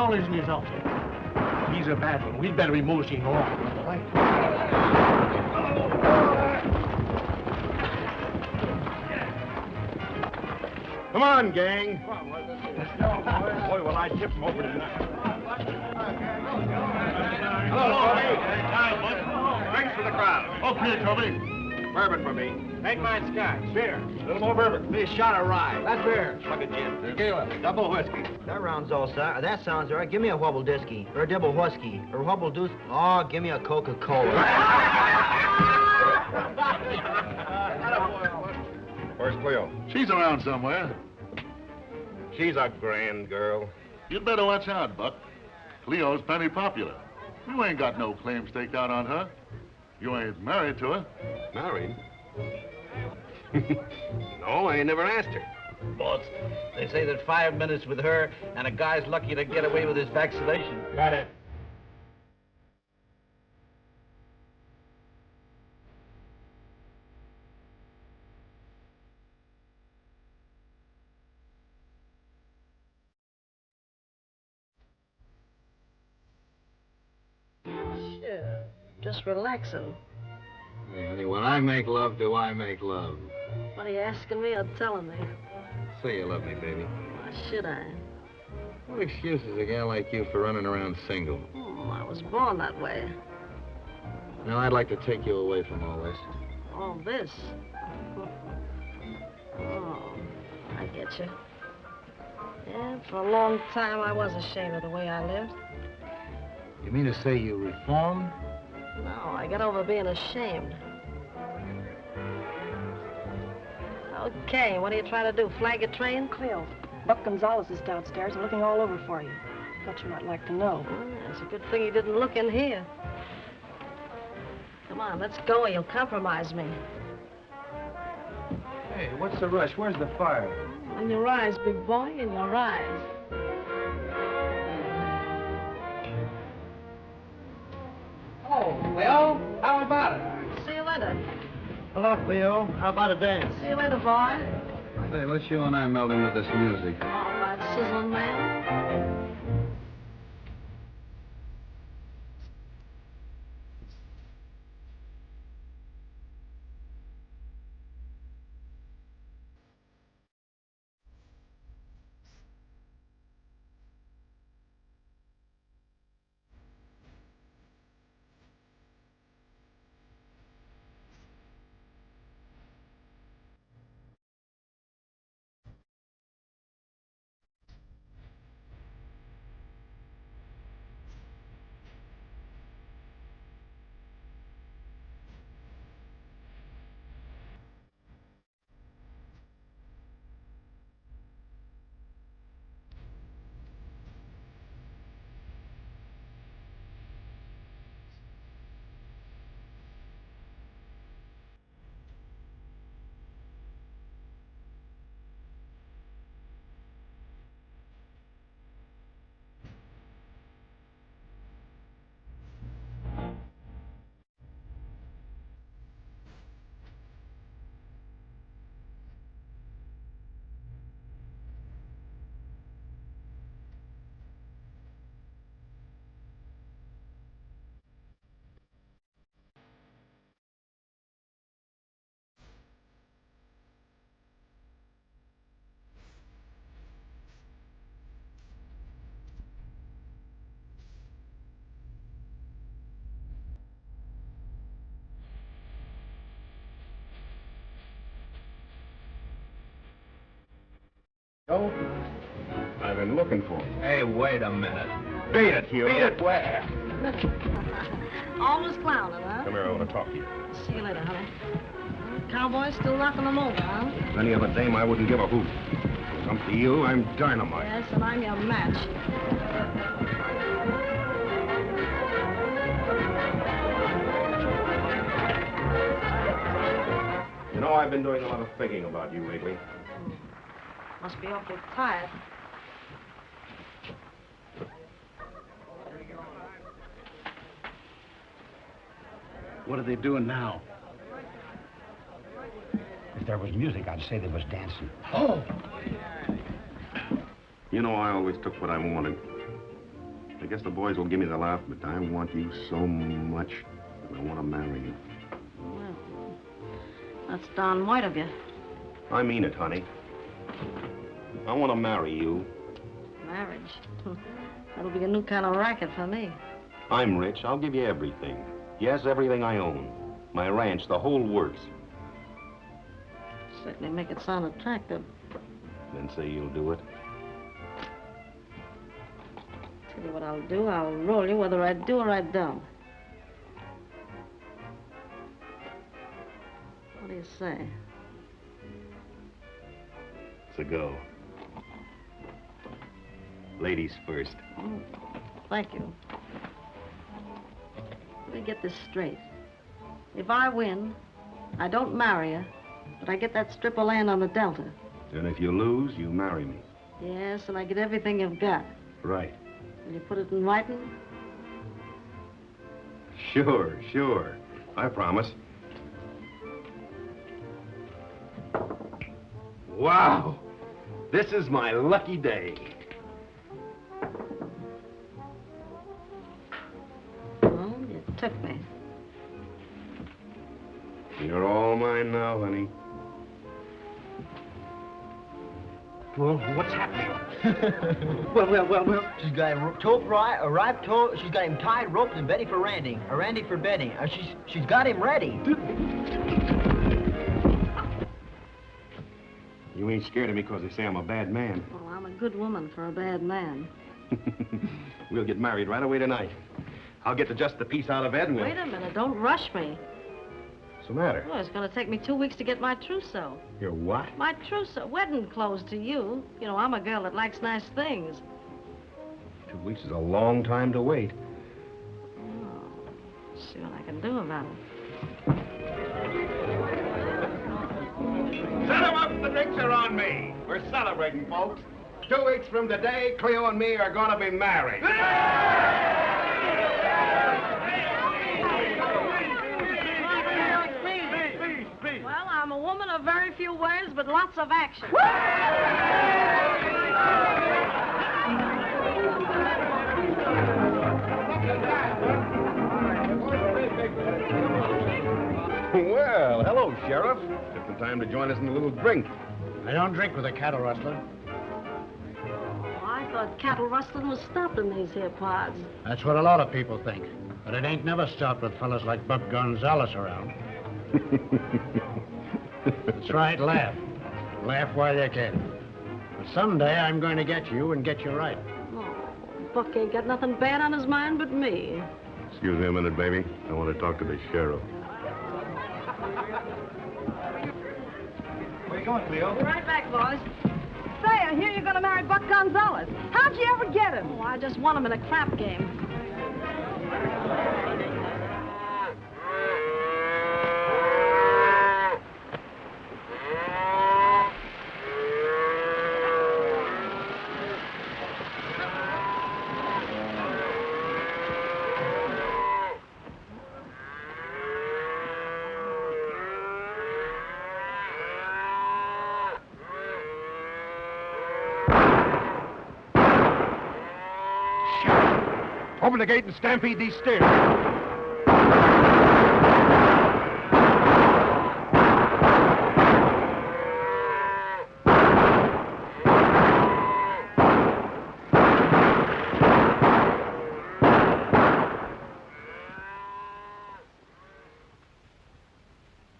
all isn't his outfit? He's a bad one. We'd better be moseying along. Come on, gang. Boy, will I tip him over tonight. Hello, Toby. Drinks for the crowd. Okay, Toby. Bourbon for me. Make mine scotch. Beer. A little more bourbon. Be a shot of rye. That's beer. Slug of gin. Tequila. Double whiskey. That sounds all right. That sounds all right. Give me a wobble disky, or a double whiskey, or a wobble deuce. Oh, give me a Coca-Cola. Where's Cleo? She's around somewhere. She's a grand girl. You'd better watch out, Buck. Cleo's plenty popular. You ain't got no claim staked out on her. You ain't married to her. Married? No, I ain't never asked her. Boss, they say that 5 minutes with her, and a guy's lucky to get away with his vaccination. Got it. Sure, just relaxing. Hey, when I make love, do I make love? What are you asking me or telling me? Say you love me, baby. Why should I? What excuse is a gal like you for running around single? I was born that way. Now, I'd like to take you away from all this. All this? Oh, I get you. Yeah, for a long time I was ashamed of the way I lived. You mean to say you reformed? No, I got over being ashamed. Okay, what are you trying to do, flag a train? Cleo, Buck Gonzales is downstairs and looking all over for you. Thought you might like to know. It's a good thing he didn't look in here. Come on, let's go or you'll compromise me. Hey, what's the rush? Where's the fire? In your eyes, big boy, in your eyes. Oh, Cleo, how about it? See you later. Hello, Cleo. How about a dance? See you later, boy. Hey, let's you and I meld into this music. All right, sizzling man. Oh, I've been looking for him. Hey, wait a minute. Beat it, Hugh. Beat it where? Almost clowning, huh? Come here, I want to talk to you. See you later, honey. Cowboys still knocking them over, huh? If any other dame, I wouldn't give a hoot. Come to you, I'm dynamite. Yes, and I'm your match. You know, I've been doing a lot of thinking about you lately. Must be awfully tired. What are they doing now? If there was music, I'd say they was dancing. Oh! You know, I always took what I wanted. I guess the boys will give me the laugh, but I want you so much that I want to marry you. Well, that's darn white of you. I mean it, honey. I want to marry you. Marriage? That'll be a new kind of racket for me. I'm rich. I'll give you everything. Yes, everything I own. My ranch, the whole works. Certainly make it sound attractive. Then say you'll do it. Tell you what I'll do. I'll roll you whether I do or I don't. What do you say? It's a go. Ladies first. Oh, thank you. Let me get this straight. If I win, I don't marry you, but I get that strip of land on the Delta. And if you lose, you marry me. Yes, and I get everything you've got. Right. Will you put it in writing? Sure. I promise. Wow! This is my lucky day. Well, you took me. You're all mine now, honey. Well, what's happening? well. She's got him she's got him tied, roped, and ready for Randy. Or Randy for bedding. She's got him ready. You ain't scared of me because they say I'm a bad man. Well, I'm a good woman for a bad man. We'll get married right away tonight. I'll get to just the piece out of Ed and we'll... Wait a minute, don't rush me. What's the matter? Well, it's going to take me 2 weeks to get my trousseau. Your what? My trousseau, wedding clothes to you. You know, I'm a girl that likes nice things. 2 weeks is a long time to wait. Oh, see what I can do about it. Set 'em up, the drinks are on me. We're celebrating, folks. 2 weeks from today, Cleo and me are going to be married. Well, I'm a woman of very few words, but lots of action. Well, hello, Sheriff. Just in time to join us in a little drink. I don't drink with a cattle rustler. Oh, I thought cattle rustling was stopped in these here parts. That's what a lot of people think. But it ain't never stopped with fellas like Buck Gonzales around. That's right, laugh. Laugh while you can. But someday I'm going to get you and get you right. Oh, Buck ain't got nothing bad on his mind but me. Excuse me a minute, baby. I want to talk to the sheriff. Where you going, Cleo? Be right back, boys. Say, I hear you're going to marry Buck Gonzales. How'd you ever get him? Oh, I just won him in a crap game. Open the gate and stampede these steers.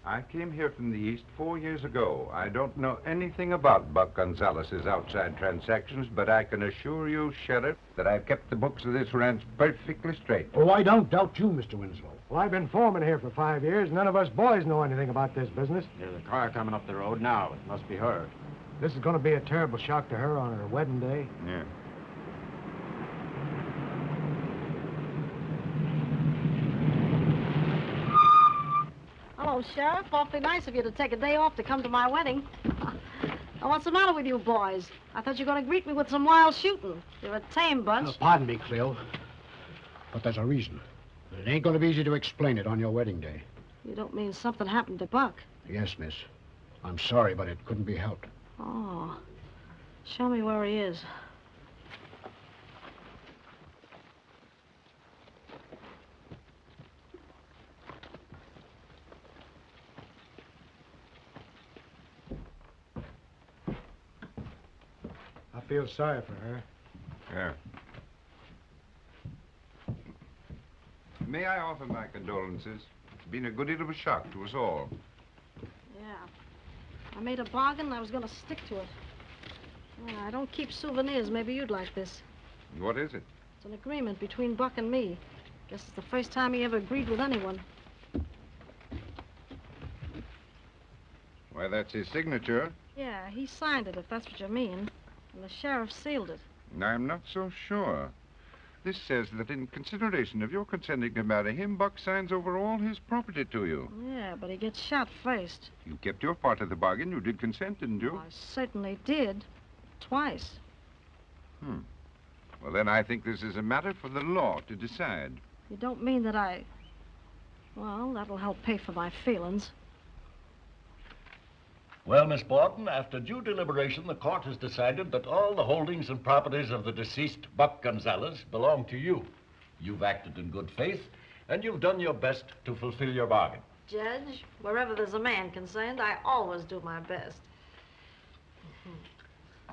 I came here from the East 4 years ago. I don't know anything about Buck Gonzales' outside transactions, but I can assure you, Sheriff, that I've kept the books of this ranch perfectly straight. Oh, I don't doubt you, Mr. Winslow. Well, I've been foreman here for 5 years. None of us boys know anything about this business. There's a car coming up the road now. It must be her. This is going to be a terrible shock to her on her wedding day. Yeah. Hello, Sheriff. Awfully nice of you to take a day off to come to my wedding. Now, what's the matter with you boys? I thought you were going to greet me with some wild shooting. You're a tame bunch. Pardon me, Cleo. But there's a reason. It ain't going to be easy to explain it on your wedding day. You don't mean something happened to Buck? Yes, miss. I'm sorry, but it couldn't be helped. Oh. Show me where he is. feel sorry for her. Yeah. May I offer my condolences? It's been a good deal of a shock to us all. Yeah. I made a bargain and I was going to stick to it. I don't keep souvenirs. Maybe you'd like this. What is it? It's an agreement between Buck and me. Guess it's the first time he ever agreed with anyone. Why, that's his signature. Yeah, he signed it, if that's what you mean. And the sheriff sealed it. I'm not so sure. This says that in consideration of your consenting to marry him, Buck signs over all his property to you. Yeah, but he gets shot first. You kept your part of the bargain. You did consent, didn't you? I certainly did. Twice. Well, then I think this is a matter for the law to decide. You don't mean that I... Well, that'll help pay for my feelings. Well, Miss Borden, after due deliberation, the court has decided that all the holdings and properties of the deceased Buck Gonzales belong to you. You've acted in good faith, and you've done your best to fulfill your bargain. Judge, wherever there's a man concerned, I always do my best.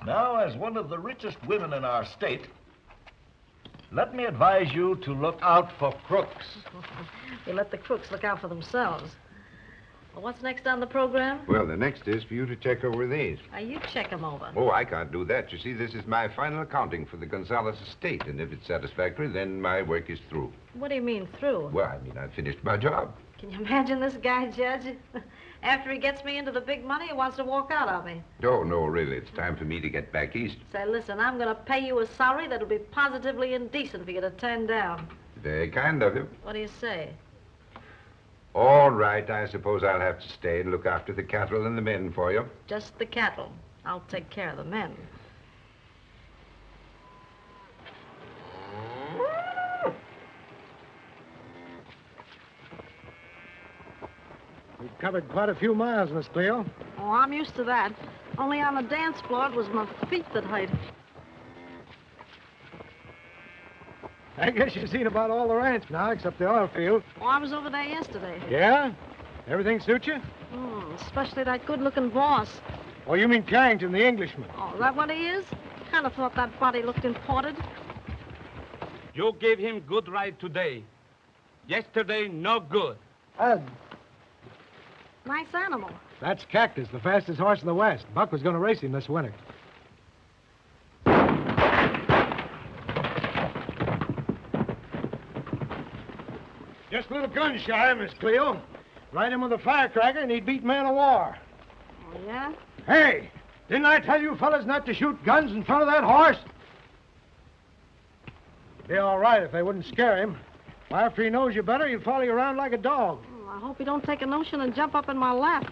Now, as one of the richest women in our state, let me advise you to look out for crooks. You let the crooks look out for themselves. Well, what's next on the program? Well, the next is for you to check over these. You check them over. Oh, I can't do that. You see, this is my final accounting for the Gonzales estate, and if it's satisfactory, then my work is through. What do you mean, through? Well, I mean, I've finished my job. Can you imagine this guy, Judge? After he gets me into the big money, he wants to walk out on me. Oh, no, really. It's time for me to get back east. Say, listen, I'm going to pay you a salary that'll be positively indecent for you to turn down. Very kind of you. What do you say? All right, I suppose I'll have to stay and look after the cattle and the men for you. Just the cattle. I'll take care of the men. We've covered quite a few miles, Miss Cleo. Oh, I'm used to that. Only on the dance floor, it was my feet that hurt. I guess you've seen about all the ranch now, except the oil field. Oh, I was over there yesterday. Yeah? Everything suit you? Especially that good-looking boss. Oh, you mean Carrington, the Englishman? Oh, is that what he is? Kind of thought that body looked imported. You gave him good ride today. Yesterday, no good. Nice animal. That's Cactus, the fastest horse in the West. Buck was going to race him this winter. Just a little gun shy, Miss Cleo. Light him with a firecracker and he'd beat man of war. Oh, yeah? Hey, didn't I tell you fellas not to shoot guns in front of that horse? Be all right if they wouldn't scare him. Why, after he knows you better, he'll follow you around like a dog. I hope he don't take a notion and jump up in my lap.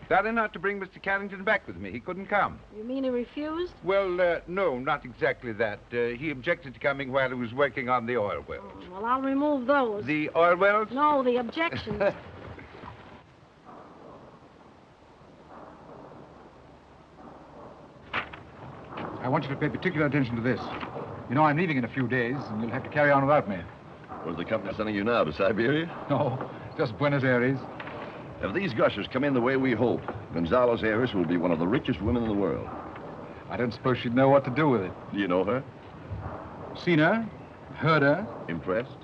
Better not to bring Mr. Carrington back with me. He couldn't come. You mean he refused? Well, no, not exactly that. He objected to coming while he was working on the oil wells. Oh, well, I'll remove those. The oil wells? No, the objections. I want you to pay particular attention to this. You know, I'm leaving in a few days, and you'll have to carry on without me. Where's the company sending you now, to Siberia? No, just Buenos Aires. If these gushers come in the way we hope, Gonzales' heiress will be one of the richest women in the world. I don't suppose she'd know what to do with it. Do you know her? Seen her? Heard her? Impressed?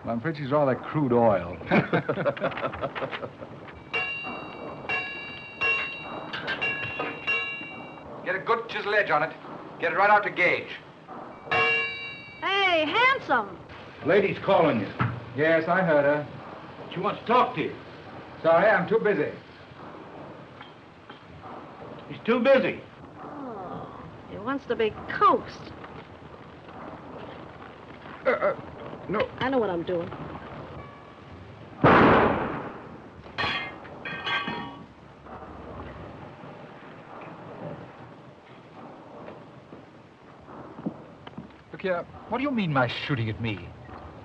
Well, I'm afraid she's rather crude oil. Get a good chisel edge on it. Get it right out to gauge. Hey, handsome. Lady's calling you. Yes, I heard her. She wants to talk to you. Sorry, I'm too busy. He's too busy. Oh, he wants to be coaxed. No. I know what I'm doing. Look here, what do you mean by shooting at me?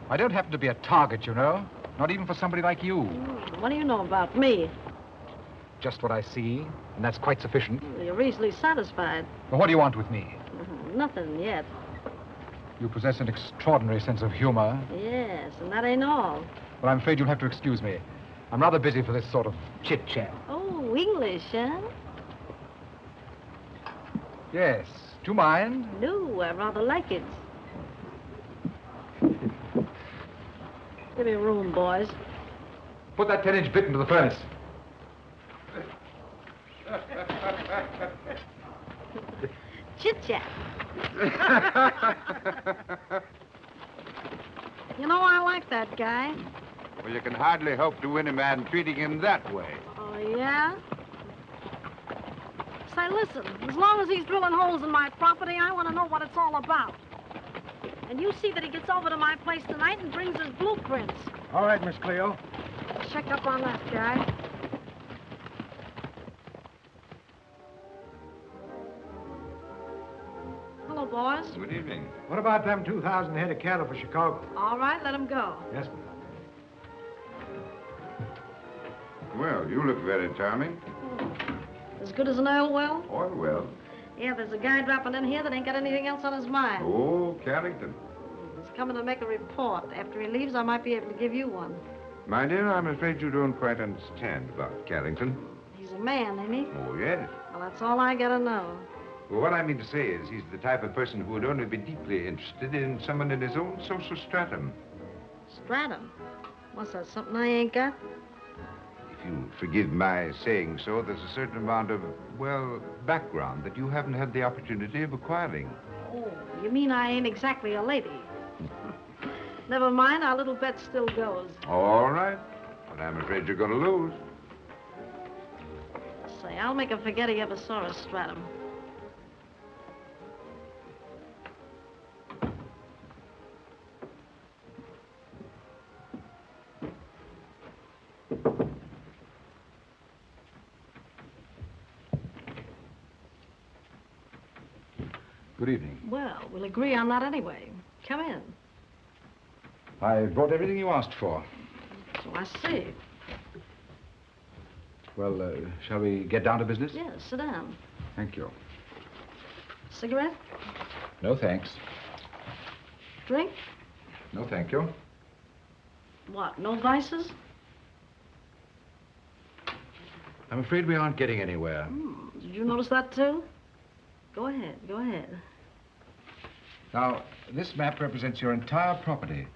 I don't happen to be a target, you know. Not even for somebody like you. What do you know about me? Just what I see, and that's quite sufficient. You're easily satisfied. Well, what do you want with me? Nothing yet. You possess an extraordinary sense of humor. Yes, and that ain't all. Well, I'm afraid you'll have to excuse me. I'm rather busy for this sort of chit-chat. Oh, English, huh? Yes. Do you mind? No, I rather like it. Give me room, boys. Put that 10-inch bit into the furnace. Chit-chat. You know, I like that guy. Well, you can hardly hope to win a man treating him that way. Oh, yeah? Say, listen, as long as he's drilling holes in my property, I want to know what it's all about. And you see that he gets over to my place tonight and brings his blueprints. All right, Miss Cleo. Check up on that guy. Hello, boys. Good evening. What about them 2,000 head of cattle for Chicago? All right, let him go. Yes, ma'am. Well, you look very charming. As good as an oil well? Oil well. Yeah, there's a guy dropping in here that ain't got anything else on his mind. Oh, Carrington. He's coming to make a report. After he leaves, I might be able to give you one. My dear, I'm afraid you don't quite understand about Carrington. He's a man, ain't he? Oh, yes. Well, that's all I gotta know. Well, what I mean to say is he's the type of person who would only be deeply interested in someone in his own social stratum. Stratton? What's that, something I ain't got? If you forgive my saying so, there's a certain amount of, well, background that you haven't had the opportunity of acquiring. Oh, you mean I ain't exactly a lady? Never mind, our little bet still goes. All right. But I'm afraid you're going to lose. Say, I'll make him forget he ever saw a stratum. Good evening. Well, we'll agree on that anyway. Come in. I brought everything you asked for. So I see. Well, shall we get down to business? Yes, sit down. Thank you. Cigarette? No, thanks. Drink? No, thank you. What, no vices? I'm afraid we aren't getting anywhere. Did you notice that, too? Go ahead, go ahead. Now, this map represents your entire property.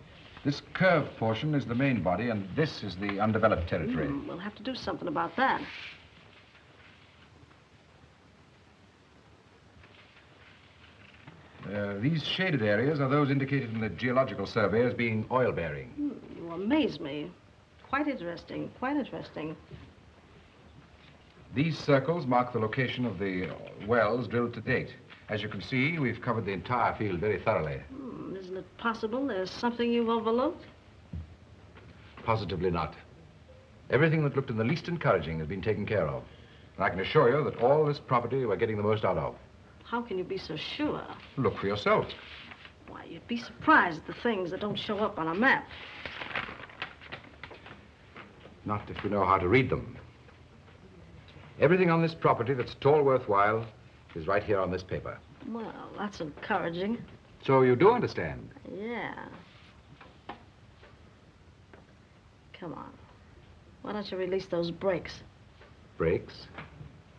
This curved portion is the main body, and this is the undeveloped territory. We'll have to do something about that. These shaded areas are those indicated in the geological survey as being oil-bearing. You amaze me. Quite interesting, quite interesting. These circles mark the location of the wells drilled to date. As you can see, we've covered the entire field very thoroughly. Isn't it possible there's something you've overlooked? Positively not. Everything that looked in the least encouraging has been taken care of. And I can assure you that all this property we're getting the most out of. How can you be so sure? Look for yourself. Why, you'd be surprised at the things that don't show up on a map. Not if you know how to read them. Everything on this property that's at all worthwhile is right here on this paper. Well, that's encouraging. So you do understand? Yeah. Come on. Why don't you release those brakes? Brakes?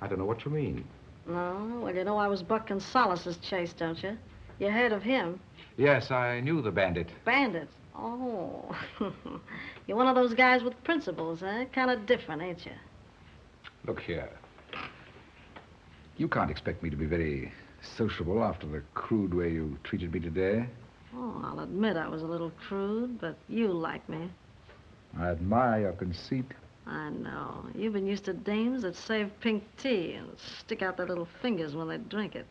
I don't know what you mean. No? Well, you know I was Buck Gonzales' chase, don't you? You heard of him. Yes, I knew the bandit. Bandit? Oh. You're one of those guys with principles, eh? Kind of different, ain't you? Look here. You can't expect me to be very sociable after the crude way you treated me today. Oh, I'll admit I was a little crude, but you like me. I admire your conceit. I know. You've been used to dames that save pink tea and stick out their little fingers when they drink it.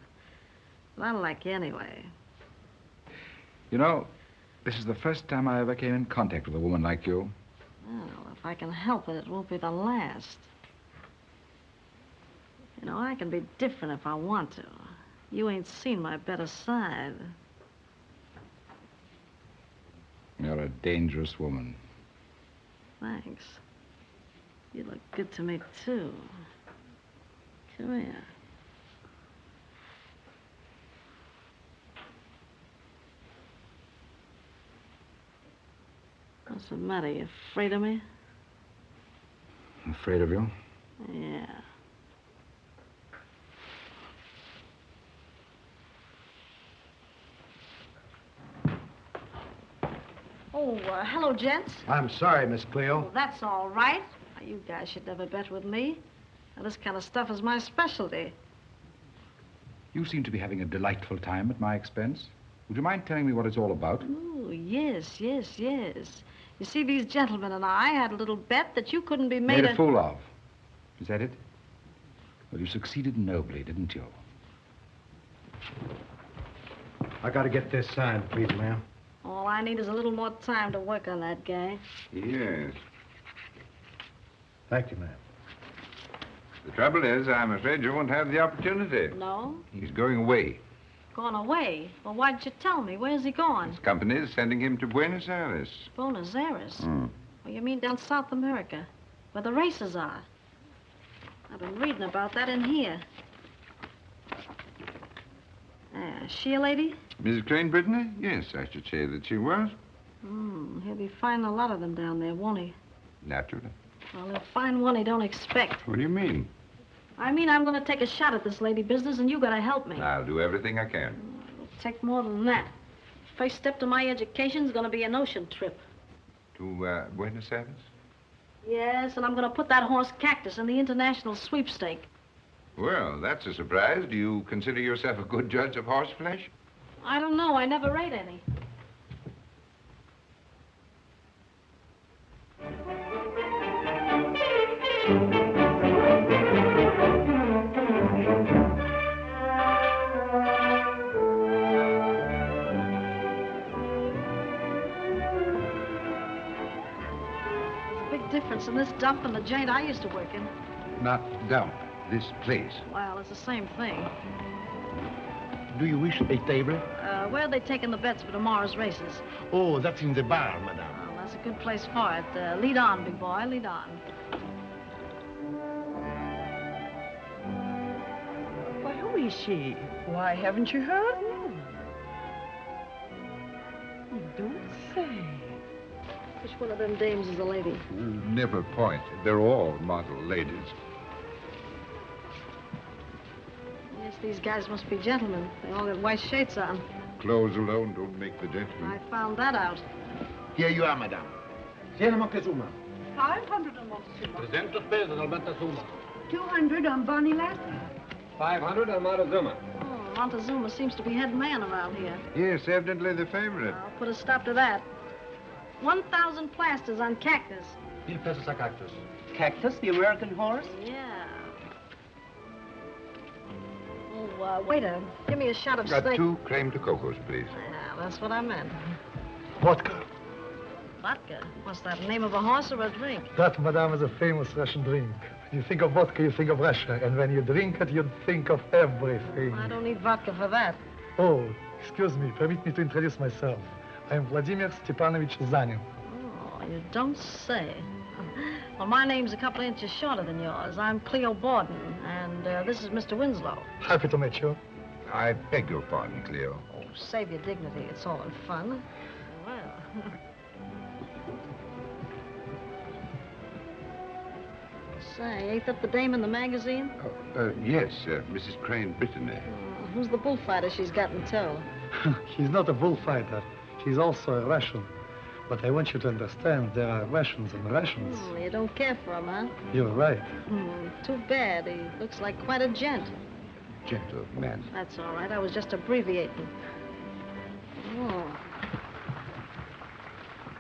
But I like you anyway. You know, this is the first time I ever came in contact with a woman like you. Well, if I can help it, it won't be the last. You know, I can be different if I want to. You ain't seen my better side. You're a dangerous woman. Thanks. You look good to me, too. Come here. What's the matter? You afraid of me? afraid of you. Yeah. Oh, hello, gents. I'm sorry, Miss Cleo. Well, that's all right. You guys should never bet with me. Now, this kind of stuff is my specialty. You seem to be having a delightful time at my expense. Would you mind telling me what it's all about? Oh, yes. You see, these gentlemen and I had a little bet that you couldn't be made a fool of. Is that it? Well, you succeeded nobly, didn't you? I gotta get this signed, please, ma'am. All I need is a little more time to work on that guy. Yes. Thank you, ma'am. The trouble is, I'm afraid you won't have the opportunity. No? He's going away. Gone away? Well, why didn't you tell me? Where's he gone? His company is sending him to Buenos Aires. Buenos Aires? Well, you mean down South America, where the races are? I've been reading about that in here. Is she a lady? Mrs. Crane Brittany? Yes, I should say that she was. He'll be finding a lot of them down there, won't he? Naturally. Well, he'll find one he don't expect. What do you mean? I mean, I'm going to take a shot at this lady business, and you got to help me. I'll do everything I can. It'll take more than that. First step to my education is going to be an ocean trip. To Buenos Aires? Yes, and I'm going to put that horse Cactus in the international sweepstake. Well, that's a surprise. Do you consider yourself a good judge of horse flesh? I don't know. I never ate any. Difference in this dump and the joint I used to work in. Not dump. This place. Well, it's the same thing. Do you wish a table? Where are they taking the bets for tomorrow's races? Oh, that's in the bar, madame. Well, that's a good place for it. Lead on, big boy, lead on. Why, who is she? Why, haven't you heard? You don't say. Which one of them dames is a lady? Never point. They're all model ladies. Yes, these guys must be gentlemen. They all got white shirts on. Clothes alone don't make the gentleman. I found that out. Here you are, madame. 500 on Montezuma. 300 pesos on Montezuma. 200 on Bonnie Lassie. 500 on Montezuma. Oh, Montezuma seems to be head man around here. Yes, evidently the favorite. I'll put a stop to that. 1,000 plasters on Cactus. 1000 pesos a Cactus. Cactus, the American horse? Yeah. Oh, waiter, give me a shot of Got steak. 2 creme de cocos, please. Yeah, that's what I meant. Vodka. Vodka? What's that, name of a horse or a drink? That, madame, is a famous Russian drink. When you think of vodka, you think of Russia. And when you drink it, you think of everything. I don't need vodka for that. Oh, excuse me. Permit me to introduce myself. I am Vladimir Stepanovich Zanin. Oh, you don't say. Well, my name's a couple of inches shorter than yours. I'm Cleo Borden, and this is Mr. Winslow. Happy to meet you. I beg your pardon, Cleo. Oh, save your dignity. It's all in fun. Well... Say, ain't that the dame in the magazine? Yes, Mrs. Crane Brittany. Who's the bullfighter she's got in tow? She's not a bullfighter. She's also a Russian. But I want you to understand there are Russians and Russians. You don't care for him, huh? You're right. Too bad. He looks like quite a gent. Gentleman. That's all right. I was just abbreviating. Oh.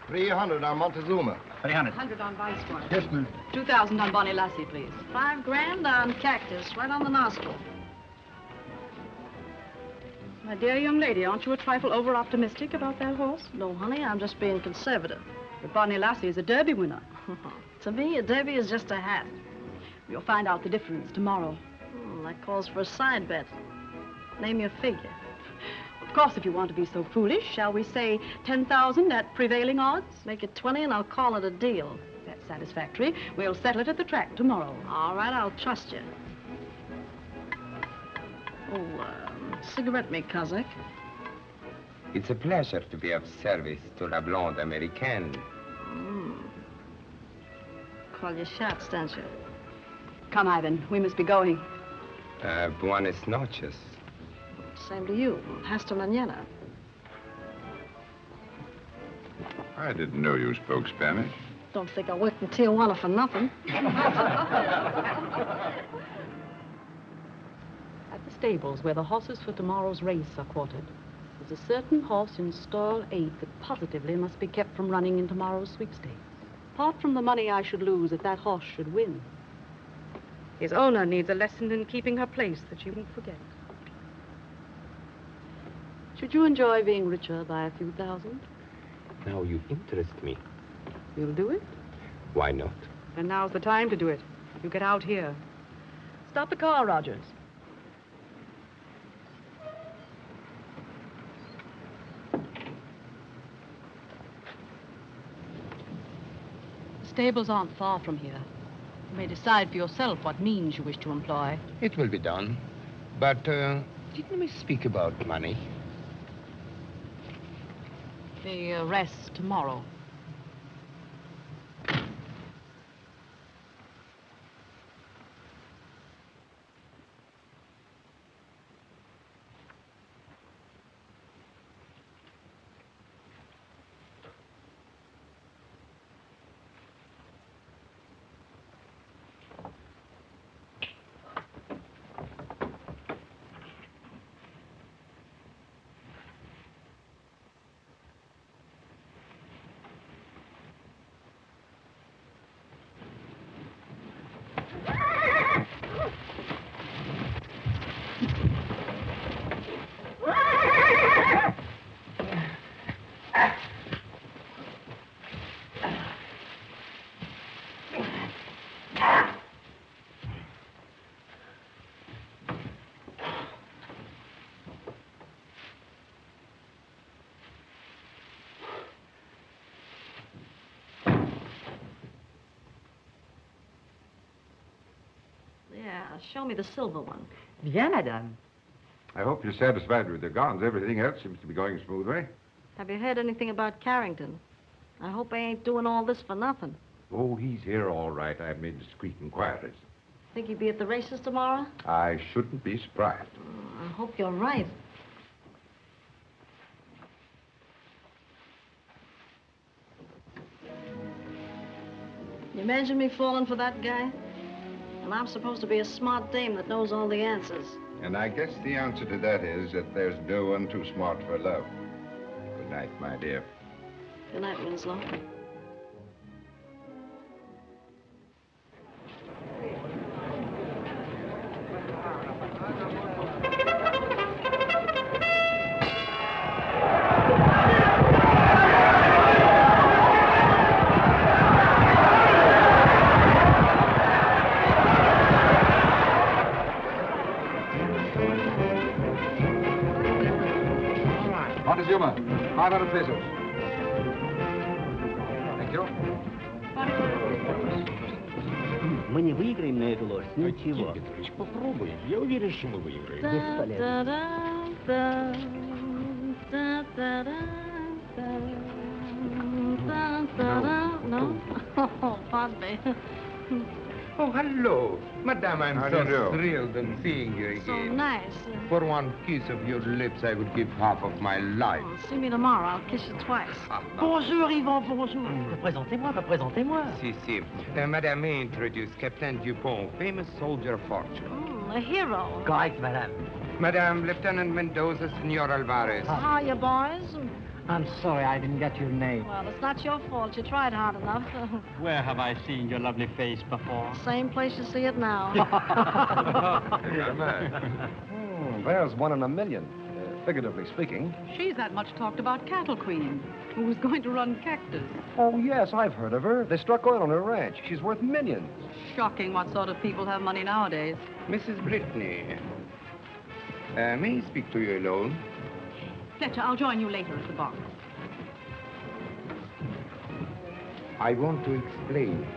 300 on Montezuma. 300. 100 on Viceroy. Yes, ma'am. 2,000 on Bonnie Lassie, please. $5 grand on Cactus, right on the nostril. My dear young lady, aren't you a trifle over-optimistic about that horse? No, honey, I'm just being conservative. But Bonnie Lassie is a Derby winner. To me, a derby is just a hat. You'll find out the difference tomorrow. That calls for a side bet. Name your figure. Of course, if you want to be so foolish, shall we say 10,000 at prevailing odds? Make it 20 and I'll call it a deal. That's satisfactory. We'll settle it at the track tomorrow. All right, I'll trust you. Oh, cigarette me, Kazakh. It's a pleasure to be of service to La Blonde Américaine. call your shots, don't you? Come, Ivan. We must be going. Buenas noches. Same to you. Hasta mañana. I didn't know you spoke Spanish. Don't think I worked in Tijuana for nothing. At the stables where the horses for tomorrow's race are quartered, there's a certain horse in stall 8 that positively must be kept from running in tomorrow's sweepstakes. Apart from the money I should lose if that horse should win, his owner needs a lesson in keeping her place that she won't forget. Should you enjoy being richer by a few thousand? Now you interest me. You'll do it? Why not? And now's the time to do it. You get out here. Stop the car, Rogers. The stables aren't far from here. You may decide for yourself what means you wish to employ. It will be done. But, didn't we speak about money? The rest tomorrow. Yeah, show me the silver one. Bien, madame. I hope you're satisfied with the guns. Everything else seems to be going smoothly. Have you heard anything about Carrington? I hope I ain't doing all this for nothing. Oh, he's here all right. I've made discreet inquiries. Think he'd be at the races tomorrow? I shouldn't be surprised. I hope you're right. You imagine me falling for that guy? And I'm supposed to be a smart dame that knows all the answers. And I guess the answer to that is that there's no one too smart for love. Good night, my dear. Good night, Winslow. Montezuma, 500 pesos. Thank you. Мы не выиграем на эту лошадь, ничего. Петрович, попробуй. Я уверен, что мы выиграем. No. Oh, pardon me. Oh, hello. Madame, I'm How do you do? so thrilled in seeing you again. So nice. For one kiss of your lips, I would give half of my life. See me tomorrow. I'll kiss you twice. Bonjour, Yvan, bonjour. Présentez-moi. Si. Madame, may I introduce Captain Dupont, famous soldier of fortune. A hero. Correct, madame. Madame, Lieutenant Mendoza, Senor Alvarez. How are you, boys? I'm sorry I didn't get your name. Well, it's not your fault. You tried hard enough. Where have I seen your lovely face before? Same place you see it now. There's 1 in a million, figuratively speaking. She's that much talked about cattle queen, who was going to run Cactus. Oh, yes, I've heard of her. They struck oil on her ranch. She's worth millions. Shocking what sort of people have money nowadays. Mrs. Brittany, may I speak to you alone? Fletcher, I'll join you later at the bar. I want to explain.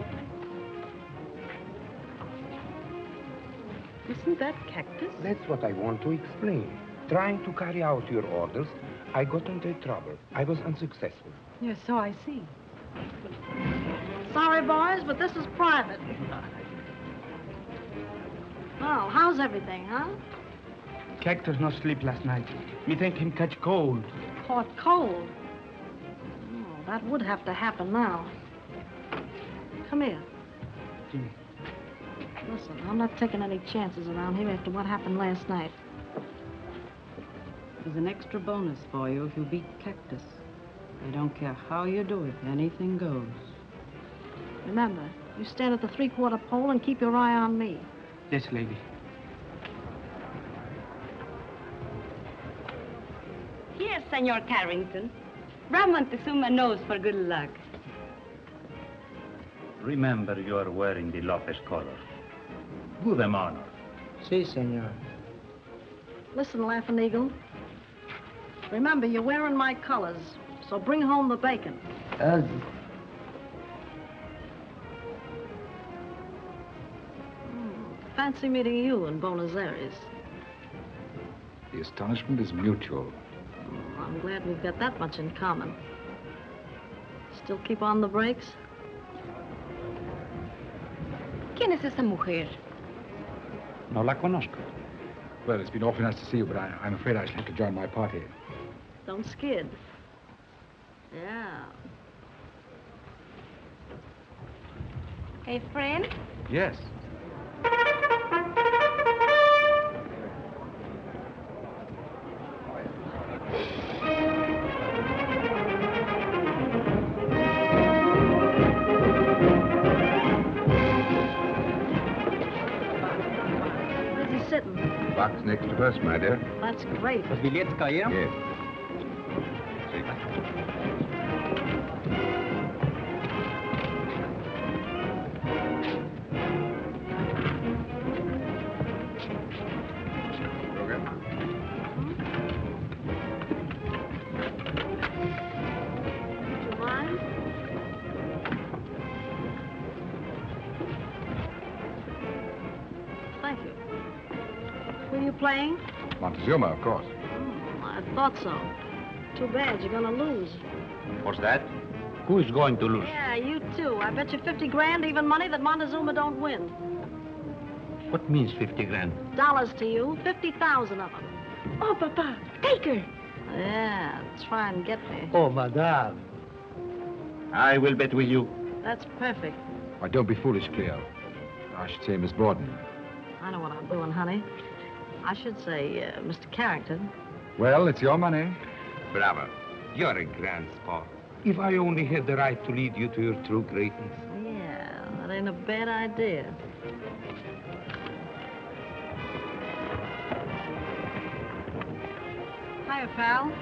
Isn't that Cactus? That's what I want to explain. Trying to carry out your orders, I got into trouble. I was unsuccessful. Yes, so I see. Sorry, boys, but this is private. Well, how's everything, huh? Cactus no sleep last night. Me think him catch cold. Caught cold. Oh, that would have to happen now. Come here. Jimmy. Listen, I'm not taking any chances around here after what happened last night. There's an extra bonus for you if you beat Cactus. I don't care how you do it, anything goes. Remember, you stand at the three-quarter pole and keep your eye on me. Yes, lady. Here, Senor Carrington. Ram Montezuma knows for good luck. Remember, you are wearing the Lopez color. Do them honor. Si, senor. Listen, Laughing Eagle. Remember, you're wearing my colors, so bring home the bacon. Fancy meeting you in Buenos Aires. The astonishment is mutual. I'm glad we've got that much in common. Still keep on the brakes? ¿Quién es esa mujer? No la conozco. Well, it's been awfully nice to see you, but I'm afraid I shall have to join my party. Don't skid. Yeah. Hey, friend? Yes. Where's he sitting? Box next to us, my dear. That's great. Los billetes cayeron? Yes. Thank you. Who are you playing? Montezuma, of course. I thought so. Too bad, you're gonna lose. What's that? Who is going to lose? Yeah, you too. I bet you 50 grand, even money, that Montezuma don't win. What means 50 grand? Dollars to you, 50,000 of them. Oh, Papa, take her. Yeah, try and get me. Oh, madame. I will bet with you. That's perfect. Why, don't be foolish, Cleo. I should say Miss Borden. I know what I'm doing, honey. I should say, Mr. Carrington. Well, it's your money. Bravo. You're a grand sport. If I only had the right to lead you to your true greatness. Yeah, that ain't a bad idea. Hiya, pal.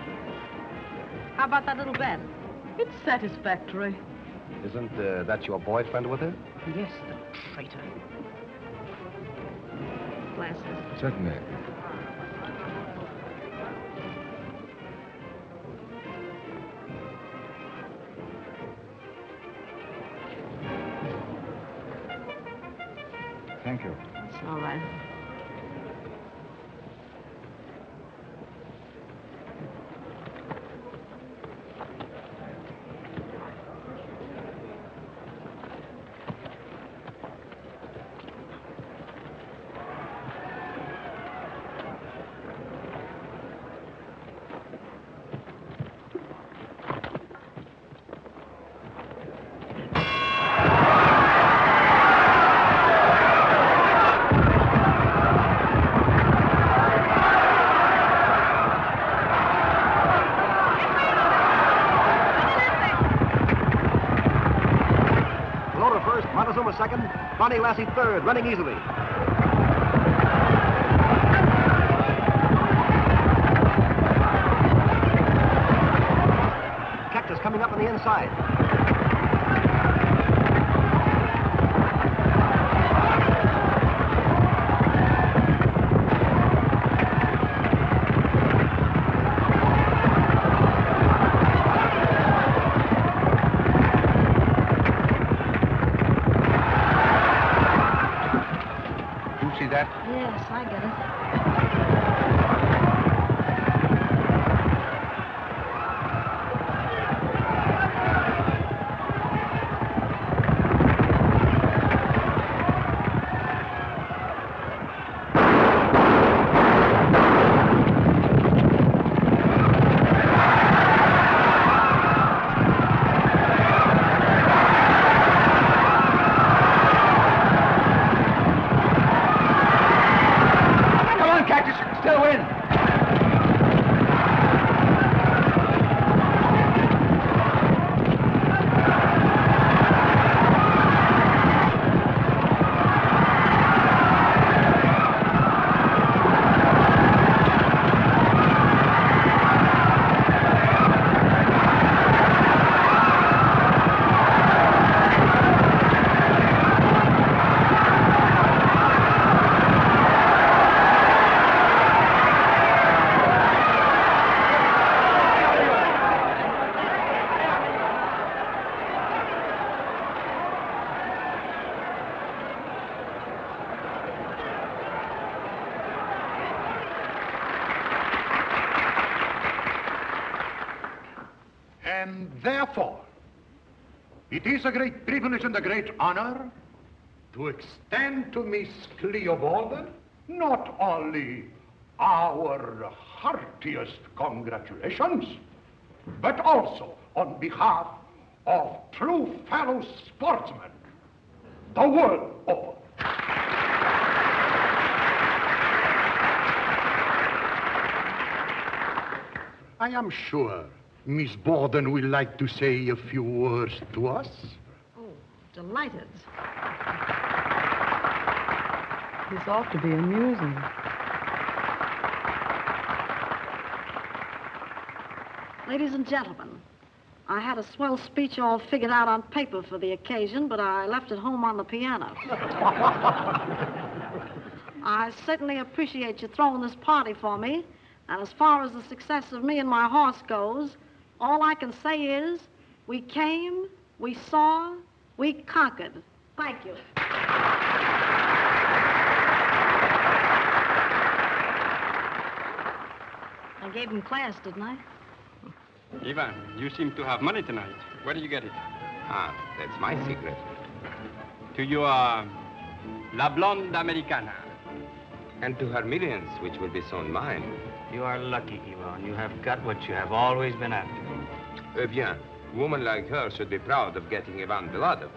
How about that little bet? It's satisfactory. Isn't that your boyfriend with her? Yes, the traitor. Glasses. Certainly. Thank you. That's all right. Montezuma second, Bonnie Lassie third, running easily. Cactus coming up on the inside. Yes, I get it. And therefore, it is a great privilege and a great honor to extend to Miss Cleo Borden not only our heartiest congratulations, but also on behalf of true fellow sportsmen, the world over. I am sure Miss Borden will like to say a few words to us. Oh, delighted. This ought to be amusing. Ladies and gentlemen, I had a swell speech all figured out on paper for the occasion, but I left it home on the piano. I certainly appreciate you throwing this party for me. And as far as the success of me and my horse goes, all I can say is, we came, we saw, we conquered. Thank you. I gave him class, didn't I? Ivan, you seem to have money tonight. Where do you get it? Ah, that's my secret. To your La Blonde Americana. And to her millions, which will be soon mine. You are lucky, Ivan. You have got what you have always been after. Eh bien, a woman like her should be proud of getting Ivan blood.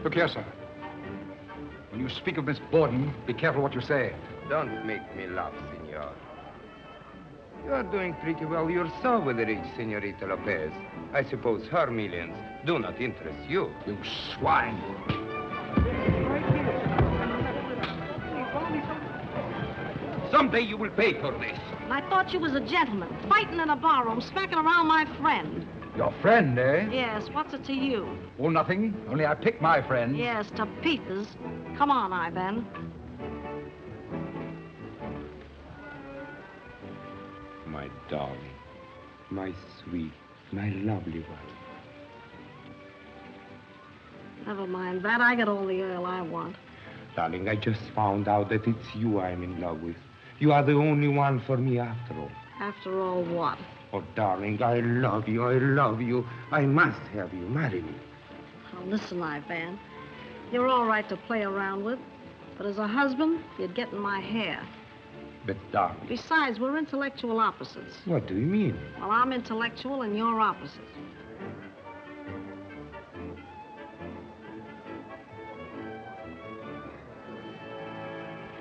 Look here, sir. When you speak of Miss Borden, be careful what you say. Don't make me laugh, senor. You are doing pretty well yourself with the rich Senorita Lopez. I suppose her millions do not interest you. You swine. Someday you will pay for this. And I thought you was a gentleman, fighting in a barroom, smacking around my friend. Your friend, eh? Yes, what's it to you? Oh, nothing. Only I pick my friend. Yes, to pieces. Come on, Ivan. My darling, my sweet, my lovely wife. Never mind that. I got all the Earl I want. Darling, I just found out that it's you I'm in love with. You are the only one for me after all. After all, what? Oh, darling, I love you, I love you. I must have you marry me. Oh, listen, Ivan. You're all right to play around with, but as a husband, you'd get in my hair. But, darling... Besides, we're intellectual opposites. What do you mean? Well, I'm intellectual and you're opposite.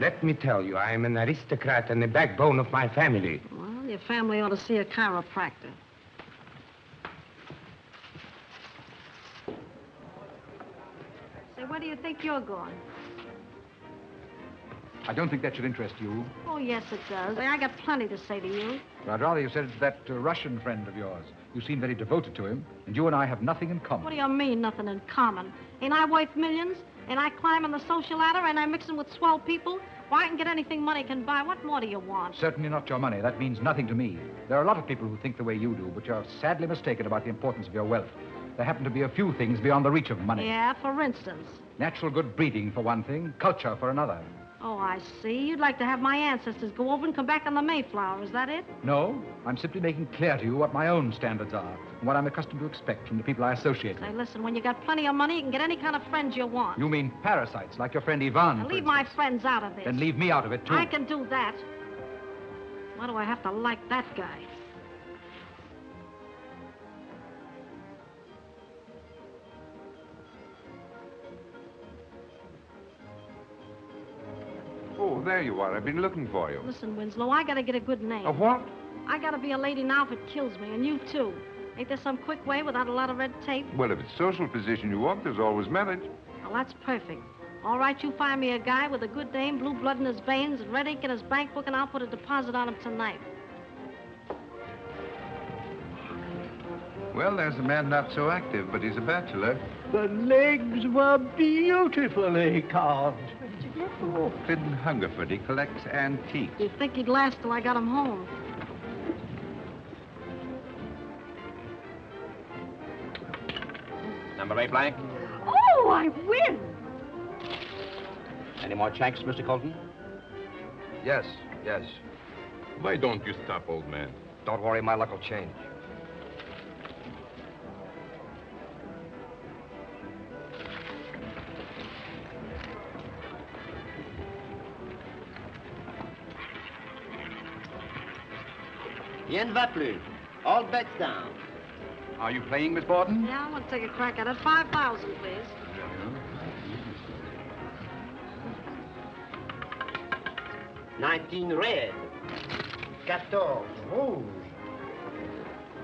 Let me tell you, I am an aristocrat and the backbone of my family. Well, your family ought to see a chiropractor. Say, where do you think you're going? I don't think that should interest you. Oh, yes, it does. I got plenty to say to you. But I'd rather you said it to that Russian friend of yours. You seem very devoted to him, and you and I have nothing in common. What do you mean, nothing in common? Ain't I worth millions? Ain't I climbing the social ladder? Ain't I mixing with swell people? Well, I can get anything money can buy. What more do you want? Certainly not your money. That means nothing to me. There are a lot of people who think the way you do, but you're sadly mistaken about the importance of your wealth. There happen to be a few things beyond the reach of money. Yeah, for instance? Natural good breeding, for one thing. Culture, for another. Oh, I see. You'd like to have my ancestors go over and come back on the Mayflower. Is that it? No. I'm simply making clear to you what my own standards are and what I'm accustomed to expect from the people I associate with. Say, listen, when you got plenty of money, you can get any kind of friends you want. You mean parasites, like your friend Ivan, Now, leave my friends out of this. Then leave me out of it, too. I can do that. Why do I have to like that guy? Oh, there you are. I've been looking for you. Listen, Winslow, I gotta get a good name. A what? I gotta be a lady now if it kills me, and you too. Ain't there some quick way without a lot of red tape? Well, if it's social position you want, there's always marriage. Well, that's perfect. All right, you find me a guy with a good name, blue blood in his veins, and red ink in his bank book, and I'll put a deposit on him tonight. Well, there's a man not so active, but he's a bachelor. The legs were beautifully carved. Oh, Clinton Hungerford. He collects antiques. You'd think he'd last till I got him home. Number 8 blank. Oh, I win! Any more checks, Mr. Colton? Yes. Why don't you stop, old man? Don't worry, my luck will change. Yen va plus. All bets down. Are you playing, Miss Borden? Yeah, I want to take a crack at it. 5,000, please. 19 red. 14 rouge.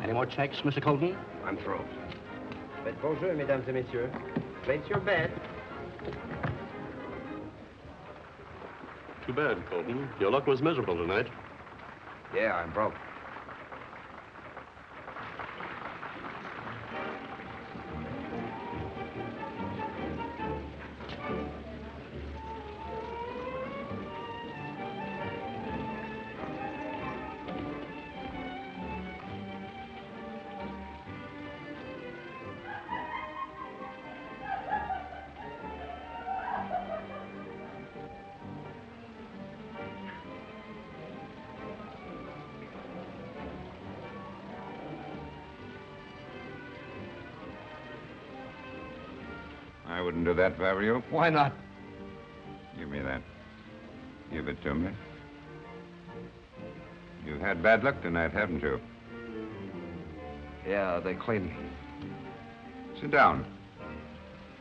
Any more checks, Mr. Colton? I'm through. Faites bon jeu, mesdames et messieurs. Place your bet. Too bad, Colton. Your luck was miserable tonight. Yeah, I'm broke. I wouldn't do that if I were you. Why not? Give me that. Give it to me. You've had bad luck tonight, haven't you? Yeah, they cleaned me. Sit down.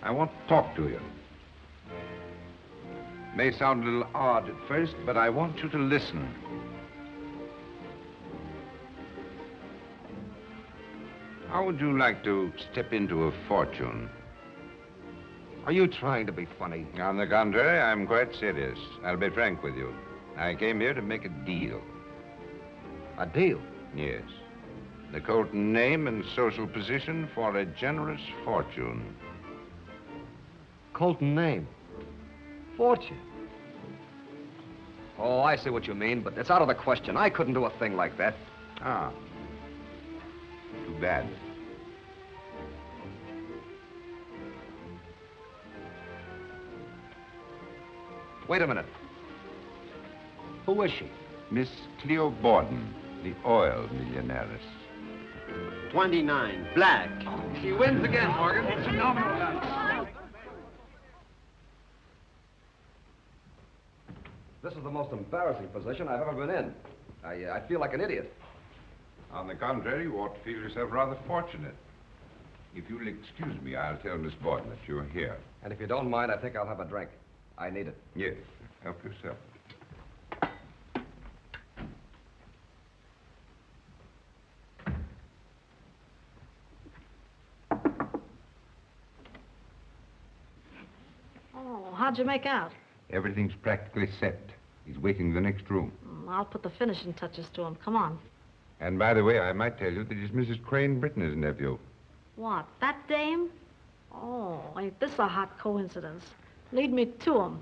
I want to talk to you. May sound a little odd at first, but I want you to listen. How would you like to step into a fortune? Are you trying to be funny? On the contrary, I'm quite serious. I'll be frank with you. I came here to make a deal. A deal? Yes. The Colton name and social position for a generous fortune. Colton name. Fortune. Oh, I see what you mean, but it's out of the question. I couldn't do a thing like that. Ah. Too bad. Wait a minute. Who is she? Miss Cleo Borden, the oil millionairess. 29, black. She wins again, Morgan. It's phenomenal. This is the most embarrassing position I've ever been in. I feel like an idiot. On the contrary, you ought to feel yourself rather fortunate. If you'll excuse me, I'll tell Miss Borden that you're here. And if you don't mind, I think I'll have a drink. I need it. Yes, help yourself. Oh, how'd you make out? Everything's practically set. He's waiting in the next room. I'll put the finishing touches to him. Come on. And by the way, I might tell you that he's Mrs. Crane Britton's nephew. What, that dame? Oh, ain't this a hot coincidence? Lead me to him.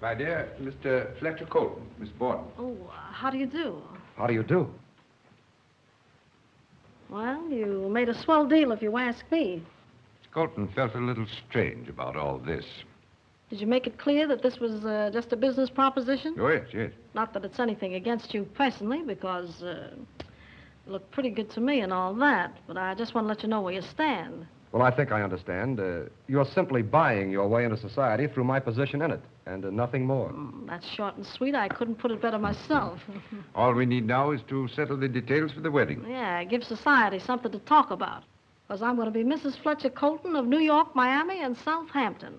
My dear, Mr. Fletcher Colton, Miss Borden. Oh, how do you do? How do you do? Well, you made a swell deal if you ask me. Colton felt a little strange about all this. Did you make it clear that this was just a business proposition? Oh, yes, yes. Not that it's anything against you personally, because you look pretty good to me and all that, but I just want to let you know where you stand. Well, I think I understand. You're simply buying your way into society through my position in it, and nothing more. That's short and sweet. I couldn't put it better myself. All we need now is to settle the details for the wedding. Yeah, give society something to talk about. Because I'm going to be Mrs. Fletcher Colton of New York, Miami, and Southampton.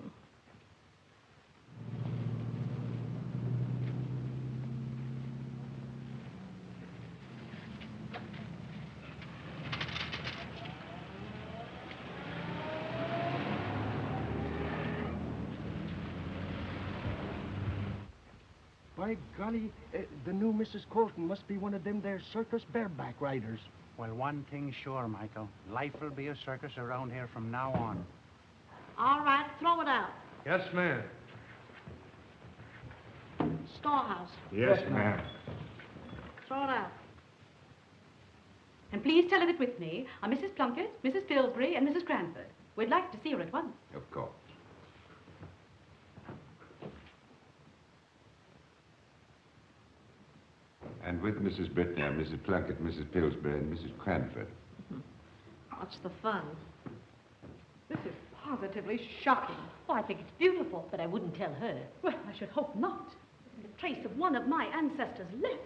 By golly, the new Mrs. Colton must be one of them there circus bareback riders. Well, one thing's sure, Michael. Life will be a circus around here from now on. All right, throw it out. Yes, ma'am. Storehouse. Yes, ma'am. Throw it out. And please tell her that with me are Mrs. Plunkett, Mrs. Pillsbury, and Mrs. Cranford. We'd like to see her at once. Of course. and with Mrs. Brittany are Mrs. Plunkett, Mrs. Pillsbury, and Mrs. Cranford. What's the fun? This is positively shocking. Oh, I think it's beautiful, but I wouldn't tell her. Well, I should hope not. The trace of one of my ancestors left.